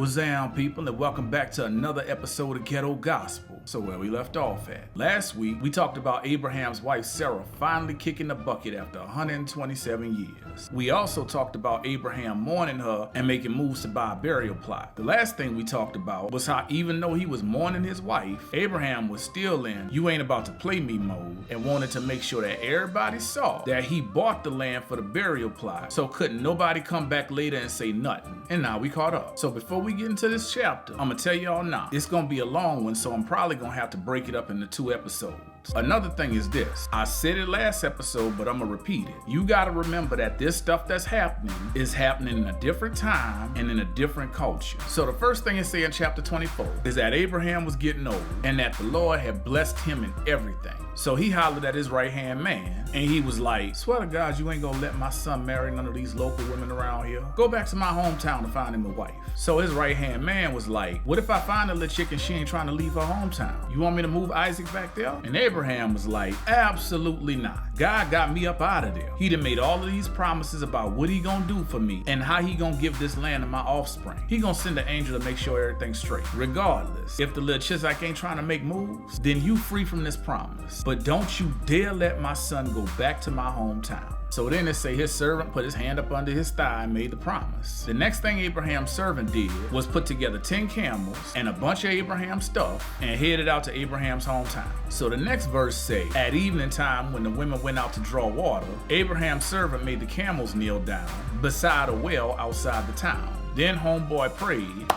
What's down, people, and welcome back to another episode of Ghetto Gospel. So where we left off at. Last week, we talked about Abraham's wife Sarah finally kicking the bucket after 127 years. We also talked about Abraham mourning her and making moves to buy a burial plot. The last thing we talked about was how even though he was mourning his wife, Abraham was still in "you ain't about to play me" mode and wanted to make sure that everybody saw that he bought the land for the burial plot, so couldn't nobody come back later and say nothing. And now we caught up. So before we get into this chapter, I'm gonna tell y'all now, it's gonna be a long one, so I'm probably gonna have to break it up into 2 episodes. Another thing is this, I said it last episode, but I'm gonna repeat it. You gotta remember that this stuff that's happening is happening in a different time and in a different culture. So the first thing it says in chapter 24 is that Abraham was getting old and that the Lord had blessed him in everything. So he hollered at his right-hand man and he was like, "Swear to God, you ain't gonna let my son marry none of these local women around here. Go back to my hometown to find him a wife." So his right-hand man was like, "What if I find a little chick and she ain't trying to leave her hometown? You want me to move Isaac back there?" And Abraham was like, "Absolutely not. God got me up out of there. He done made all of these promises about what he gonna do for me and how he gonna give this land to my offspring. He gonna send an angel to make sure everything's straight. Regardless, if the little Chisholm ain't trying to make moves, then you free from this promise. But don't you dare let my son go back to my hometown." So then it say his servant put his hand up under his thigh and made the promise. The next thing Abraham's servant did was put together 10 camels and a bunch of Abraham's stuff and headed out to Abraham's hometown. So the next verse say, at evening time when the women went out to draw water, Abraham's servant made the camels kneel down beside a well outside the town. Then homeboy prayed,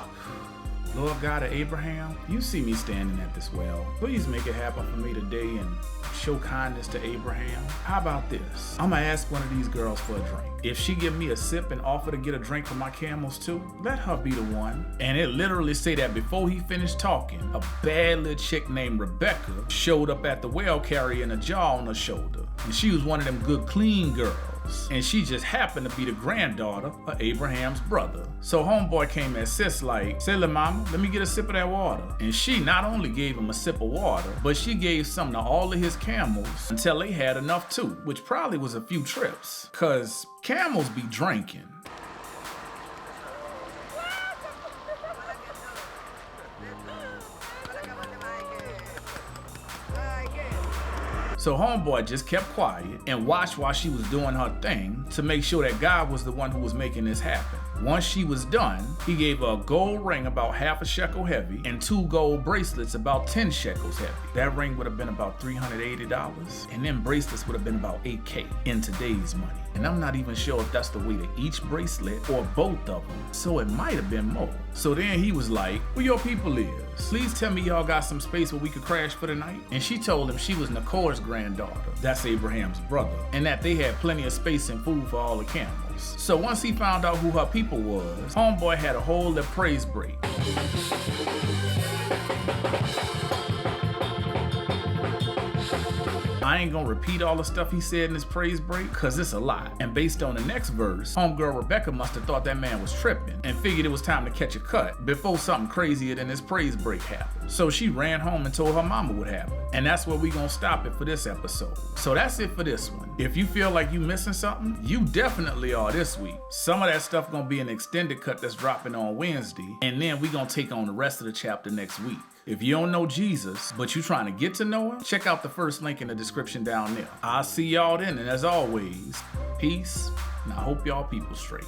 "Lord God of Abraham, you see me standing at this well. Please make it happen for me today and show kindness to Abraham. How about this? I'm gonna ask one of these girls for a drink. If she give me a sip and offer to get a drink for my camels too, let her be the one." And it literally say that before he finished talking, a bad little chick named Rebecca showed up at the well carrying a jar on her shoulder. And she was one of them good clean girls. And she just happened to be the granddaughter of Abraham's brother. So homeboy came at sis like, "Say, little mama, let me get a sip of that water." And she not only gave him a sip of water, but she gave some to all of his camels until they had enough too, which probably was a few trips, cause camels be drinking. So homeboy just kept quiet and watched while she was doing her thing to make sure that God was the one who was making this happen. Once she was done, he gave her a gold ring about half a shekel heavy and 2 gold bracelets about 10 shekels heavy. That ring would have been about $380 and them bracelets would have been about $8K in today's money. And I'm not even sure if that's the weight of each bracelet or both of them, so it might have been more. So then he was like, "Where your people is? Please tell me y'all got some space where we could crash for the night." And she told him she was Nakor's granddaughter, that's Abraham's brother, and that they had plenty of space and food for all the camels. So once he found out who her people was, homeboy had a whole little praise break. I ain't gonna repeat all the stuff he said in his praise break, cause it's a lot. And based on the next verse, homegirl Rebecca must have thought that man was tripping and figured it was time to catch a cut before something crazier than his praise break happened. So she ran home and told her mama what happened. And that's where we gonna stop it for this episode. So that's it for this one. If you feel like you missing something, you definitely are this week. Some of that stuff gonna be an extended cut that's dropping on Wednesday, and then we gonna take on the rest of the chapter next week. If you don't know Jesus, but you trying to get to know him, check out the first link in the description down there. I'll see y'all then, and as always, peace, and I hope y'all people straight.